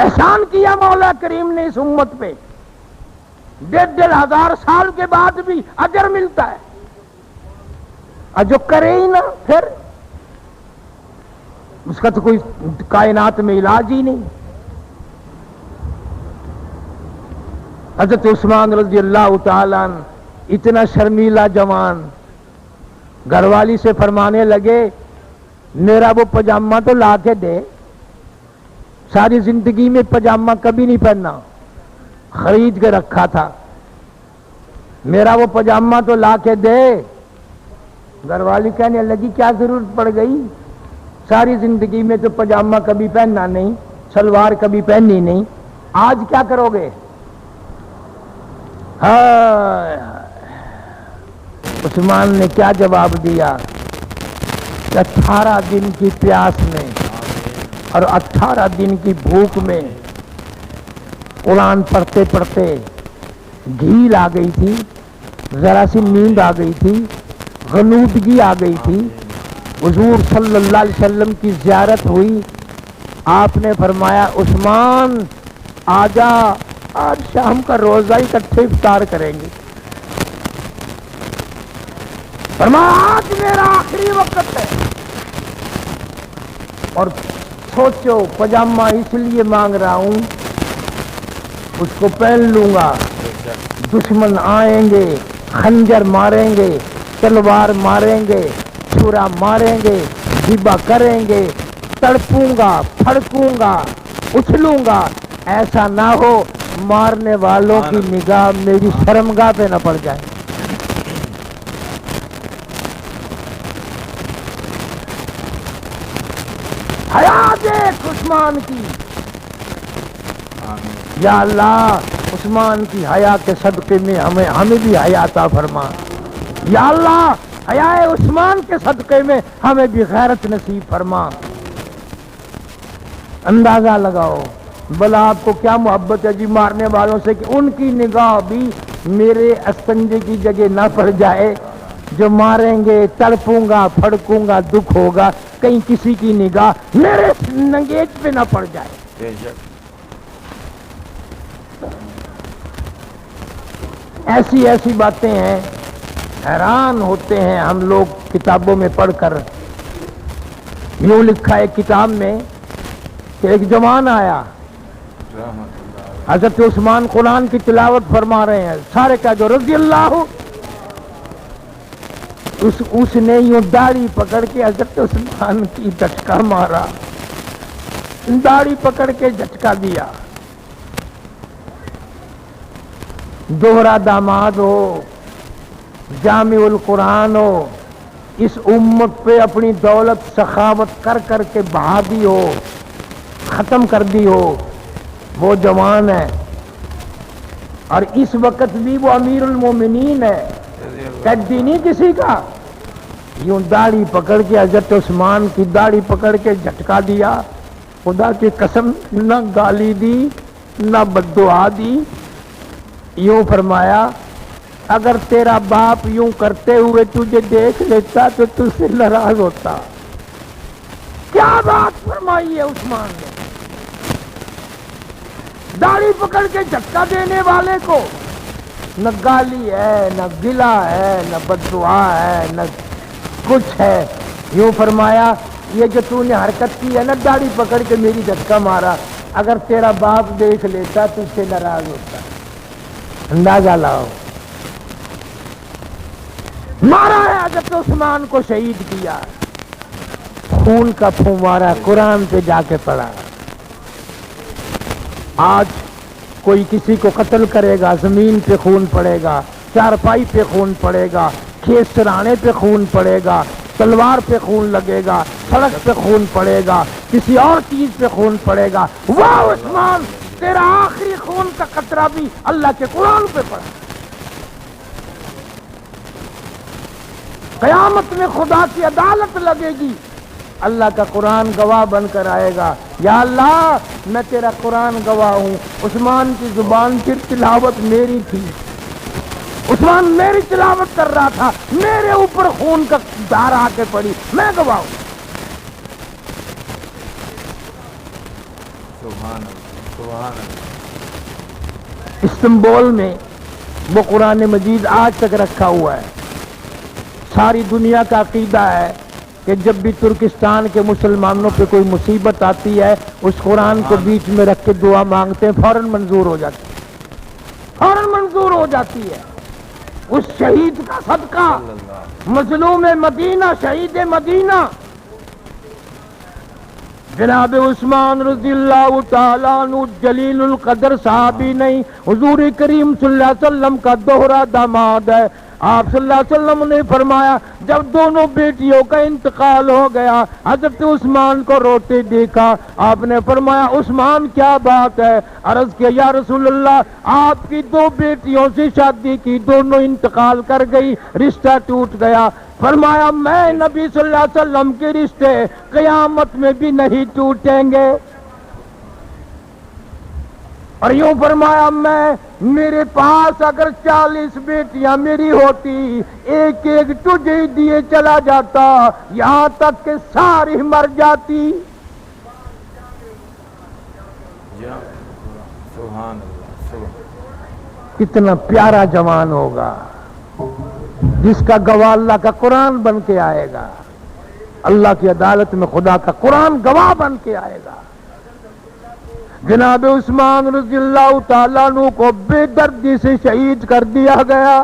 احسان کیا مولا کریم نے اس امت پہ، 1,500 سال کے بعد بھی اجر ملتا ہے، اور جو کرے ہی نہ پھر اس کا تو کوئی کائنات میں علاج ہی نہیں۔ حضرت عثمان رضی اللہ تعالیٰ عنہ اتنا شرمیلا جوان گھر والی سے فرمانے لگے میرا وہ پاجامہ تو لا کے دے، ساری زندگی میں پاجامہ کبھی نہیں پہنا، خرید کے رکھا تھا، میرا وہ پاجامہ تو لا کے دے۔ گھر والی کہنے لگی کیا ضرورت پڑ گئی، ساری زندگی میں تو پاجامہ کبھی پہننا نہیں، شلوار کبھی پہنی نہیں، آج کیا کرو گے؟ عثمان نے کیا جواب دیا کہ 18 دن کی پیاس میں اور 18 دن کی بھوک میں قرآن پڑھتے پڑھتے گھیل آ گئی تھی، ذرا سی نیند آ گئی تھی، غنودگی آ گئی تھی، حضور صلی اللہ علیہ وسلم کی زیارت ہوئی، آپ نے فرمایا عثمان آجا، آج شام کا روزہ اکٹھے افطار کریں گے۔ فرمایا آج میرا آخری وقت ہے، اور سوچو پاجامہ اس لیے مانگ رہا ہوں اس کو پہن لوں گا، دشمن آئیں گے، خنجر ماریں گے، تلوار ماریں گے، چھرا ماریں گے، ذبح کریں گے، تڑپوں گا، پھڑکوں گا، اچھلوں گا، ایسا نہ ہو مارنے والوں کی نگاہ میری شرمگاہ پہ نہ پڑ جائے۔ حیا دیکھ عثمان کی، یا اللہ عثمان کی حیا کے صدقے میں ہمیں بھی حیا عطا فرما، یا اللہ حیا عثمان کے صدقے میں ہمیں بھی غیرت نصیب فرما۔ اندازہ لگاؤ بلا آپ کو کیا محبت ہے جی مارنے والوں سے کہ ان کی نگاہ بھی میرے استنجے کی جگہ نہ پڑ جائے، جو ماریں گے تڑپوں گا، پھڑکوں گا، دکھ ہوگا، کہیں کسی کی نگاہ میرے ننگیج پہ نہ پڑ جائے۔ ایسی ایسی باتیں ہیں، حیران ہوتے ہیں ہم لوگ کتابوں میں پڑھ کر۔ یوں لکھا ہے کتاب میں کہ ایک جوان آیا، حضرت عثمان قرآن کی تلاوت فرما رہے ہیں، سارے کہہ دو رضی اللہ، اس نے یوں داڑھی پکڑ کے حضرت عثمان کی جھٹکا مارا، داڑھی پکڑ کے جھٹکا دیا۔ دوہرا داماد ہو، جامع القرآن ہو، اس امت پہ اپنی دولت سخاوت کر کر کے بہا دی ہو، ختم کر دی ہو، وہ جوان ہے، اور اس وقت بھی وہ امیر المومنین ہے، قیدی نہیں کسی کا۔ یوں داڑھی پکڑ کے حضرت عثمان کی داڑھی پکڑ کے جھٹکا دیا، خدا کی قسم نہ گالی دی نہ بددعا دی، یوں فرمایا اگر تیرا باپ یوں کرتے ہوئے تجھے دیکھ لیتا تو تجھ سے ناراض ہوتا۔ کیا بات فرمائی ہے عثمان نے، داڑھی پکڑ کے جھٹکا دینے والے کو نہ گالی ہے، نہ گلا ہے، نہ بددعا ہے، نہ کچھ ہے۔ یوں فرمایا یہ جو تو نے حرکت کی ہے نا، داڑھی پکڑ کے میری جھٹکا مارا، اگر تیرا باپ دیکھ لیتا تو اس سے ناراض ہوتا۔ اندازہ لاؤ، مارا ہے حضرت عثمان کو، شہید کیا، خون کا پھوارا قرآن پہ جا کے پڑا۔ آج کوئی کسی کو قتل کرے گا، زمین پہ خون پڑے گا، چارپائی پہ خون پڑے گا، کھیت سرانے پہ خون پڑے گا، تلوار پہ خون لگے گا، سڑک پہ خون پڑے گا، کسی اور چیز پہ خون پڑے گا۔ واہ عثمان، تیرا آخری خون کا قطرہ بھی اللہ کے قرآن پہ پڑا۔ قیامت میں خدا کی عدالت لگے گی، اللہ کا قرآن گواہ بن کر آئے گا، یا اللہ میں تیرا قرآن گواہ ہوں، عثمان کی زبان پر تلاوت میری تھی، عثمان میری تلاوت کر رہا تھا، میرے اوپر خون کا دھار آ کے پڑی، میں گواہ ہوں۔ سبحان اللہ، سبحان اللہ۔ استنبول میں وہ قرآن مجید آج تک رکھا ہوا ہے۔ ساری دنیا کا عقیدہ ہے کہ جب بھی ترکستان کے مسلمانوں پہ کوئی مصیبت آتی ہے، اس قرآن کو بیچ میں رکھ کے دعا مانگتے ہیں، فوراً منظور ہو جاتی ہے۔ فوراً منظور ہو جاتی ہے. اس شہید کا صدقہ، مظلوم مدینہ، شہید مدینہ جناب عثمان رضی اللہ تعالیٰ عنہ جلیل القدر صحابی نہیں، حضور کریم صلی اللہ علیہ وسلم کا دوہرا داماد ہے. آپ صلی اللہ علیہ وسلم نے فرمایا جب دونوں بیٹیوں کا انتقال ہو گیا، حضرت عثمان کو روتے دیکھا. آپ نے فرمایا عثمان کیا بات ہے؟ عرض کیا یا رسول اللہ، آپ کی دو بیٹیوں سے شادی کی، دونوں انتقال کر گئی، رشتہ ٹوٹ گیا. فرمایا میں نبی صلی اللہ علیہ وسلم کے رشتے قیامت میں بھی نہیں ٹوٹیں گے. اور یوں فرمایا میرے پاس اگر 40 بیٹیاں میری ہوتی، ایک ایک تجھے دیے چلا جاتا، یہاں تک کہ ساری مر جاتی. سبحان اللہ. کتنا پیارا جوان ہوگا جس کا گواہ اللہ کا قرآن بن کے آئے گا، اللہ کی عدالت میں خدا کا قرآن گواہ بن کے آئے گا. جناب عثمان رضی اللہ تعالیٰ عنہ کو بے دردی سے شہید کر دیا گیا.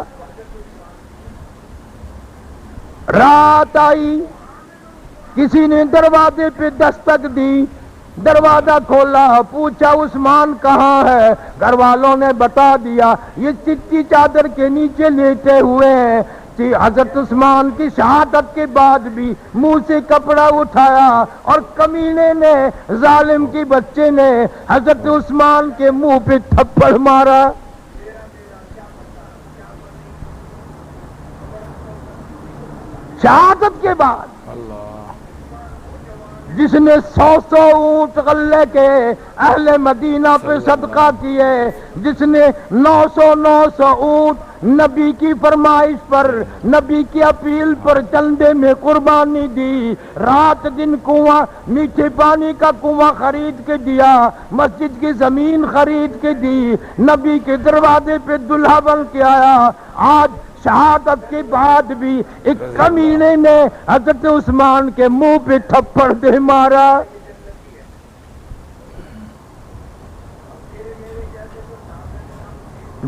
رات آئی، کسی نے دروازے پہ دستک دی، دروازہ کھولا، پوچھا عثمان کہاں ہے؟ گھر والوں نے بتا دیا یہ چٹی چادر کے نیچے لیٹے ہوئے ہیں. حضرت عثمان کی شہادت کے بعد بھی منہ سے کپڑا اٹھایا اور کمینے نے، ظالم کی بچے نے حضرت عثمان کے منہ پہ تھپڑ مارا. شہادت کے بعد جس نے 100 اونٹ غلے کے اہل مدینہ پہ صدقہ کیے، جس نے 900 اونٹ نبی کی فرمائش پر، نبی کی اپیل پر چندے میں قربانی دی، رات دن کنواں، میٹھے پانی کا کنواں خرید کے دیا، مسجد کی زمین خرید کے دی، نبی کے دروازے پہ دلہا بن کے آیا. آج شہادت کے بعد بھی ایک کمینے نے حضرت عثمان کے منہ پہ تھپڑ دے مارا.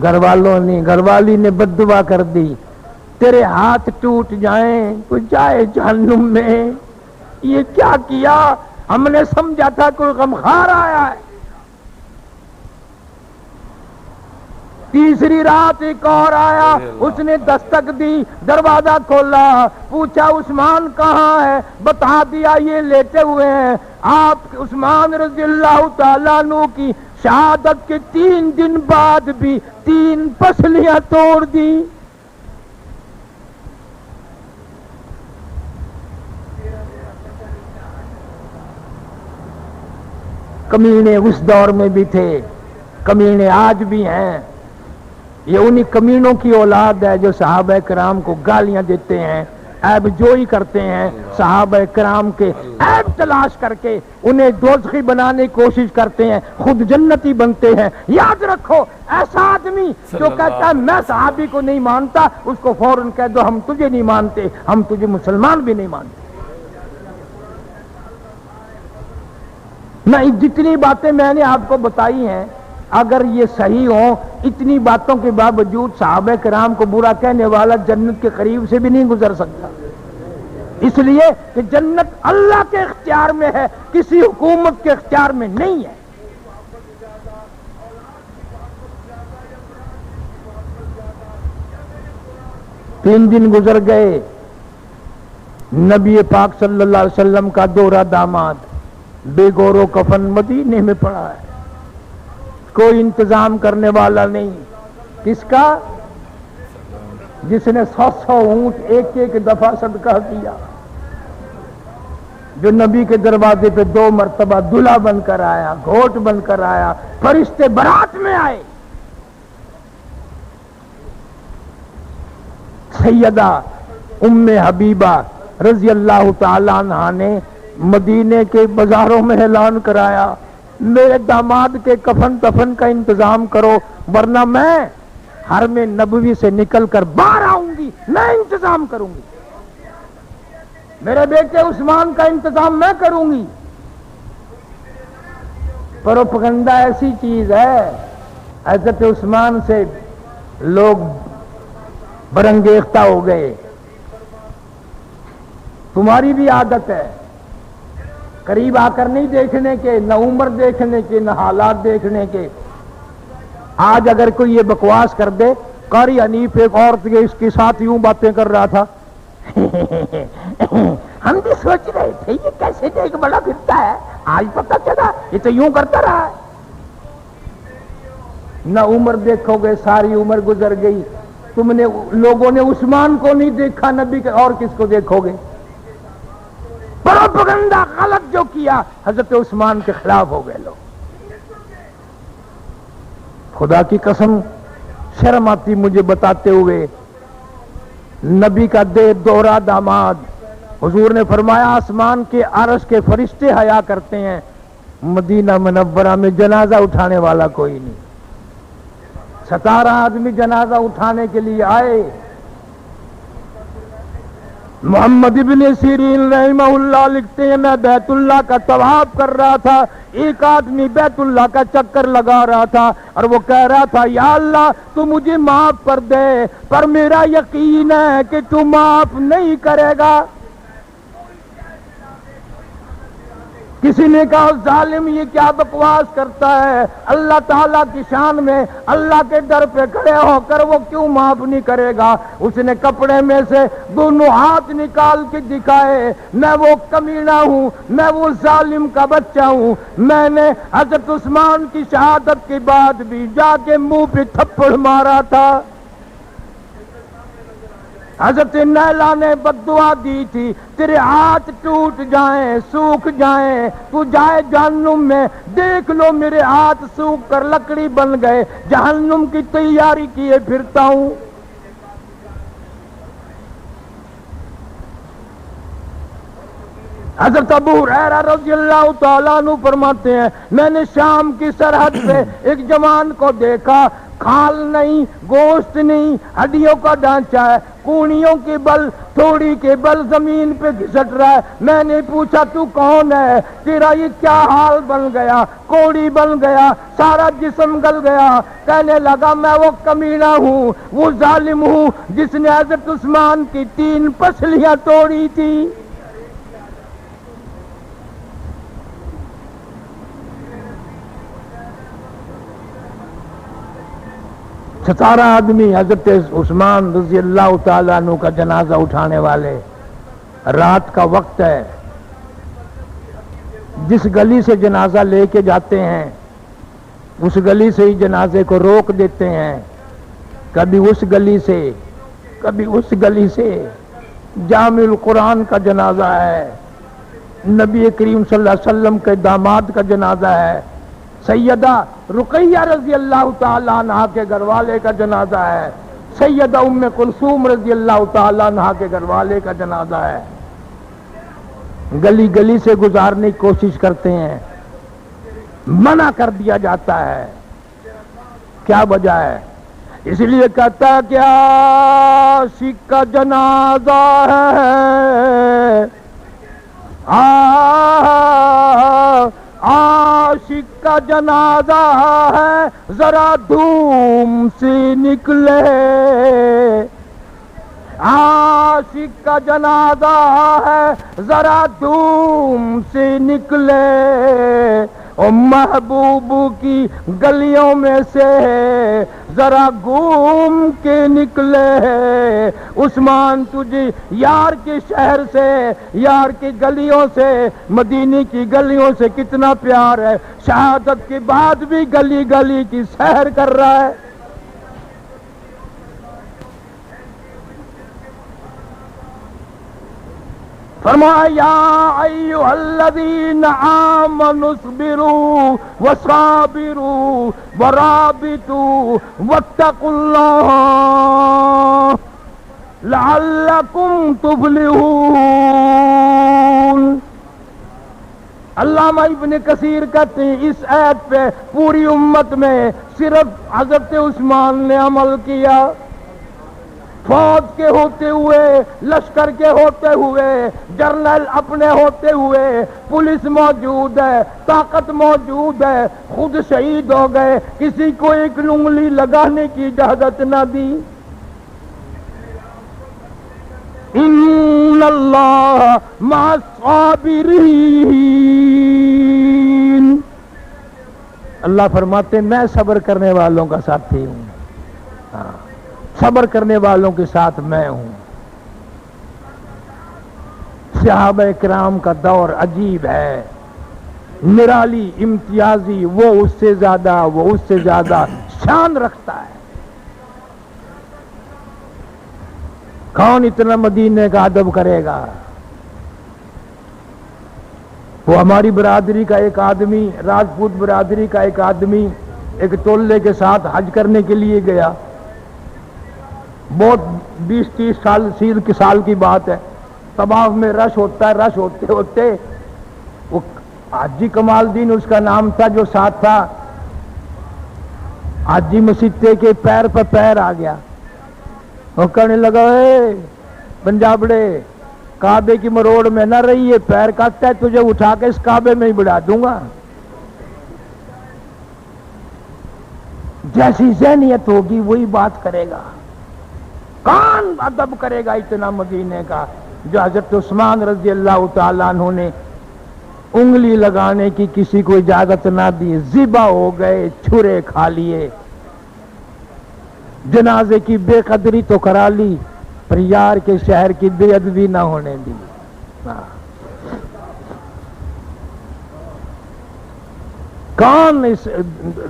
گھر والی نے بد دعا کر دی، تیرے ہاتھ ٹوٹ جائیں تو جائے جہنم میں. یہ کیا کیا؟ ہم نے سمجھا تھا کوئی غمخوار آیا ہے. تیسری رات ایک اور آیا، اس نے دستک دی، دروازہ کھولا، پوچھا عثمان کہاں ہے؟ بتا دیا یہ لیٹے ہوئے ہیں. آپ عثمان رضی اللہ تعالیٰ عنہ کی شہادت کے 3 دن بعد بھی 3 پسلیاں توڑ دی. کمینے اس دور میں بھی تھے، کمینے آج بھی ہیں. یہ انہی کمینوں کی اولاد ہے جو صحابہ کرام کو گالیاں دیتے ہیں، عیب جوئی کرتے ہیں، صحابہ کرام کے عیب تلاش کر کے انہیں دوزخی بنانے کی کوشش کرتے ہیں، خود جنتی بنتے ہیں. یاد رکھو ایسا آدمی جو کہتا ہے میں صحابی کو نہیں مانتا، اس کو فوراً کہہ دو ہم تجھے نہیں مانتے، ہم تجھے مسلمان بھی نہیں مانتے. میں جتنی باتیں میں نے آپ کو بتائی ہیں اگر یہ صحیح ہوں، اتنی باتوں کے باوجود صحابہ کرام کو برا کہنے والا جنت کے قریب سے بھی نہیں گزر سکتا. اس لیے کہ جنت اللہ کے اختیار میں ہے، کسی حکومت کے اختیار میں نہیں ہے. تین دن گزر گئے، نبی پاک صلی اللہ علیہ وسلم کا دوہرا داماد بے گور و کفن مدینے میں پڑا ہے، کوئی انتظام کرنے والا نہیں. کس کا؟ جس نے 100 اونٹ ایک دفعہ صدقہ کیا، جو نبی کے دروازے پہ 2 مرتبہ دلہا بن کر آیا، گھوٹ بن کر آیا، فرشتے برات میں آئے. سیدہ ام حبیبہ رضی اللہ تعالی عنہا نے مدینے کے بازاروں میں اعلان کرایا میرے داماد کے کفن دفن کا انتظام کرو ورنہ میں حرم نبوی سے نکل کر باہر آؤں گی، میں انتظام کروں گی، میرے بیٹے عثمان کا انتظام میں کروں گی. پروپگنڈا ایسی چیز ہے حضرت عثمان سے لوگ برانگیختہ ہو گئے. تمہاری بھی عادت ہے قریب آ کر نہیں دیکھنے کے، نہ عمر دیکھنے کے، نہ حالات دیکھنے کے. آج اگر کوئی یہ بکواس کر دے، قاری حنیف ایک عورت اس کے ساتھ یوں باتیں کر رہا تھا، ہم بھی سوچ رہے تھے یہ کیسے دیکھ بڑا پھرتا ہے، آج پتہ چلا یہ تو یوں کرتا رہا ہے. نہ عمر دیکھو گے، ساری عمر گزر گئی. تم نے لوگوں نے عثمان کو نہیں دیکھا نبی کے، اور کس کو دیکھو گے؟ پروپیگنڈا غلط جو کیا حضرت عثمان کے خلاف ہو گئے لوگ. خدا کی قسم شرم آتی مجھے بتاتے ہوئے. نبی کا دوہرا داماد، حضور نے فرمایا آسمان کے عرش کے فرشتے حیا کرتے ہیں، مدینہ منورہ میں جنازہ اٹھانے والا کوئی نہیں. 17 آدمی جنازہ اٹھانے کے لیے آئے. محمد ابن سیرین رحمہ اللہ لکھتے ہیں میں بیت اللہ کا طواف کر رہا تھا، ایک آدمی بیت اللہ کا چکر لگا رہا تھا اور وہ کہہ رہا تھا یا اللہ تو مجھے معاف کر دے، پر میرا یقین ہے کہ تو معاف نہیں کرے گا. کسی نے کہا ظالم یہ کیا بکواس کرتا ہے، اللہ تعالیٰ کی شان میں اللہ کے در پہ کھڑے ہو کر وہ کیوں معاف نہیں کرے گا؟ اس نے کپڑے میں سے دونوں ہاتھ نکال کے دکھائے، میں وہ کمینہ ہوں، میں وہ ظالم کا بچہ ہوں، میں نے حضرت عثمان کی شہادت کے بعد بھی جا کے منہ پہ تھپڑ مارا تھا. حضرت نیلا نے بددعا دی تھی تیرے ہاتھ ٹوٹ جائیں، سوکھ جائیں، تو جائے جہنم میں. دیکھ لو میرے ہاتھ سوکھ کر لکڑی بن گئے، جہنم کی تیاری کیے پھرتا ہوں. حضرت ابو ہریرہ رضی اللہ تعالیٰ عنہ فرماتے ہیں میں نے شام کی سرحد پہ ایک جوان کو دیکھا، کھال نہیں، گوشت نہیں، ہڈیوں کا ڈھانچہ ہے، کونیوں کے بل، تھوڑی کے بل زمین پہ گھسٹ رہا ہے. میں نے پوچھا تو کون ہے، تیرا یہ کیا حال بن گیا، کوڑی بن گیا، سارا جسم گل گیا؟ کہنے لگا میں وہ کمینہ ہوں، وہ ظالم ہوں جس نے حضرت عثمان کی 3 پسلیاں توڑی تھی. ستارہ آدمی حضرت عثمان رضی اللہ تعالیٰ عنہ کا جنازہ اٹھانے والے. رات کا وقت ہے، جس گلی سے جنازہ لے کے جاتے ہیں اس گلی سے ہی جنازے کو روک دیتے ہیں. کبھی اس گلی سے کبھی اس گلی سے. جامع القرآن کا جنازہ ہے، نبی کریم صلی اللہ علیہ وسلم کے داماد کا جنازہ ہے، سیدہ رقیہ رضی اللہ تعالیٰ عنہ کے گھر والے کا جنازہ ہے، سیدہ ام کلثوم رضی اللہ تعالیٰ عنہ کے گھر والے کا جنازہ ہے. گلی گلی سے گزارنے کی کوشش کرتے ہیں، منع کر دیا جاتا ہے. کیا وجہ ہے؟ اس لیے کہتا ہے کہ عاشق کا جنازہ ہے، عاشق کا جنازہ ہے، ذرا دھوم سے نکلے. عاشق کا جنازہ ہے، ذرا دھوم سے نکلے. اور محبوب کی گلیوں میں سے ذرا گھوم کے نکلے. عثمان تجھے یار کے شہر سے، یار کی گلیوں سے، مدینے کی گلیوں سے کتنا پیار ہے، شہادت کے بعد بھی گلی گلی کی سیر کر رہا ہے. فرمایا یا ایھا الذین آمنوا اصبروا وصابروا ورابطوا واتقوا اللہ لعلکم تفلحون. علامہ ابن کثیر کہتے ہیں اس آیت پہ پوری امت میں صرف حضرت عثمان نے عمل کیا. فوج کے ہوتے ہوئے، لشکر کے ہوتے ہوئے، جرنل اپنے ہوتے ہوئے، پولیس موجود ہے، طاقت موجود ہے، خود شہید ہو گئے، کسی کو ایک انگلی لگانے کی اجازت نہ دی۔ ان اللہ مع الصابرین، اللہ فرماتے ہیں میں صبر کرنے والوں کا ساتھی ہوں، صبر کرنے والوں کے ساتھ میں ہوں۔ صحابہ کرام کا دور عجیب ہے، نرالی، امتیازی، وہ اس سے زیادہ شان رکھتا ہے۔ کون اتنا مدینے کا ادب کرے گا؟ وہ ہماری برادری کا ایک آدمی، راجپوت برادری کا ایک آدمی ایک ٹولے کے ساتھ حج کرنے کے لیے گیا، بہت 20-30 سال کی بات ہے، طواف میں رش ہوتا ہے، رش ہوتے ہوتے وہ حاجی کمال الدین اس کا نام تھا جو ساتھ تھا، حاجی مسیتے کے پیر پر پیر آ گیا، وہ کہنے لگا اے پنجابڑے، کعبے کی مروڑ میں نہ رہی، یہ پیر کاٹتا ہے، تجھے اٹھا کے اس کعبے میں ہی بڑھا دوں گا۔ جیسی ذہنیت ہوگی وہی بات کرے گا۔ کون ادب کرے گا اتنا مدینے کا؟ جو حضرت عثمان رضی اللہ تعالیٰ عنہ نے انگلی لگانے کی کسی کو اجازت نہ دی، ذبح ہو گئے، چھرے کھا لیے، جنازے کی بے قدری تو کرا لی، پر یار کے شہر کی بے ادبی نہ ہونے دی۔ کون اس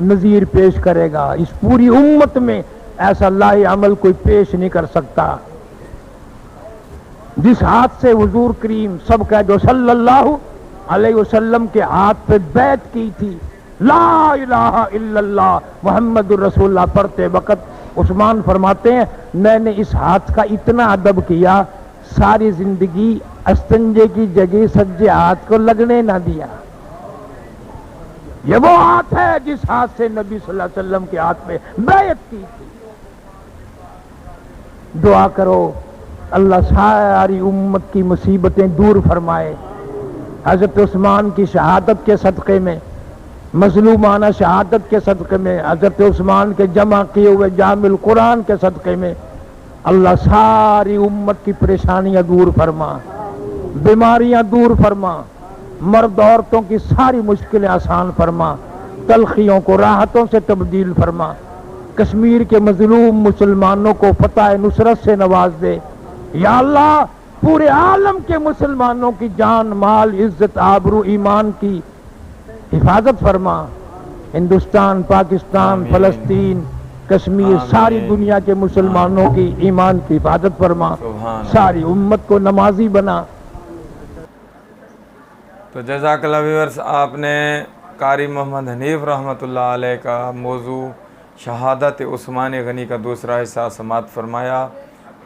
نظیر پیش کرے گا؟ اس پوری امت میں ایسا لاہ عمل کوئی پیش نہیں کر سکتا۔ جس ہاتھ سے حضور کریم سب کہہ دو صلی اللہ علیہ وسلم کے ہاتھ پہ بیعت کی تھی، لا الہ الا اللہ محمد الرسول اللہ پڑھتے وقت عثمان فرماتے ہیں میں نے اس ہاتھ کا اتنا ادب کیا، ساری زندگی استنجے کی جگہ سجے ہاتھ کو لگنے نہ دیا۔ یہ وہ ہاتھ ہے جس ہاتھ سے نبی صلی اللہ علیہ وسلم کے ہاتھ پہ بیعت کی تھی۔ دعا کرو اللہ ساری امت کی مصیبتیں دور فرمائے۔ حضرت عثمان کی شہادت کے صدقے میں، مظلومانہ شہادت کے صدقے میں، حضرت عثمان کے جمع کیے ہوئے جامع القرآن کے صدقے میں اللہ ساری امت کی پریشانیاں دور فرما، بیماریاں دور فرما، مرد عورتوں کی ساری مشکلیں آسان فرما، تلخیوں کو راحتوں سے تبدیل فرما، کشمیر کے مظلوم مسلمانوں کو فتح نصرت سے نواز دے۔ یا اللہ پورے عالم کے مسلمانوں کی جان، مال، عزت، آبرو، ایمان کی حفاظت فرما۔ ہندوستان، پاکستان، فلسطین، کشمیر، ساری دنیا کے مسلمانوں کی ایمان کی حفاظت فرما، ساری امت کو نمازی بنا۔ تو جزاک اللہ ویورز، آپ نے قاری محمد حنیف رحمۃ اللہ علیہ کا موضوع شہادت عثمان غنی کا دوسرا حصہ سماعت فرمایا۔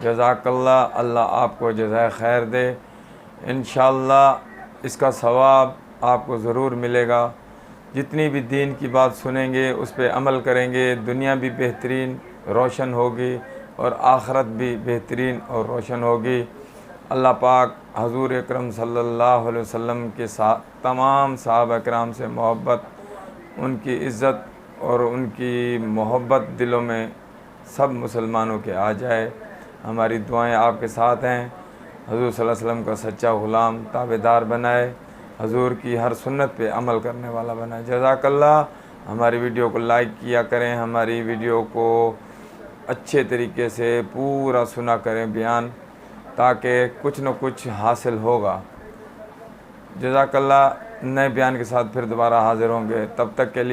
جزاک اللہ، اللہ آپ کو جزائے خیر دے۔ انشاءاللہ اس کا ثواب آپ کو ضرور ملے گا۔ جتنی بھی دین کی بات سنیں گے اس پہ عمل کریں گے، دنیا بھی بہترین روشن ہوگی اور آخرت بھی بہترین اور روشن ہوگی۔ اللہ پاک حضور اکرم صلی اللہ علیہ وسلم کے ساتھ تمام صحابہ کرام سے محبت، ان کی عزت اور ان کی محبت دلوں میں سب مسلمانوں کے آ جائے۔ ہماری دعائیں آپ کے ساتھ ہیں۔ حضور صلی اللہ علیہ وسلم کا سچا غلام تابعدار بنائے، حضور کی ہر سنت پہ عمل کرنے والا بنائے۔ جزاک اللہ۔ ہماری ویڈیو کو لائک کیا کریں، ہماری ویڈیو کو اچھے طریقے سے پورا سنا کریں بیان، تاکہ کچھ نہ کچھ حاصل ہوگا۔ جزاک اللہ۔ نئے بیان کے ساتھ پھر دوبارہ حاضر ہوں گے، تب تک کے لیے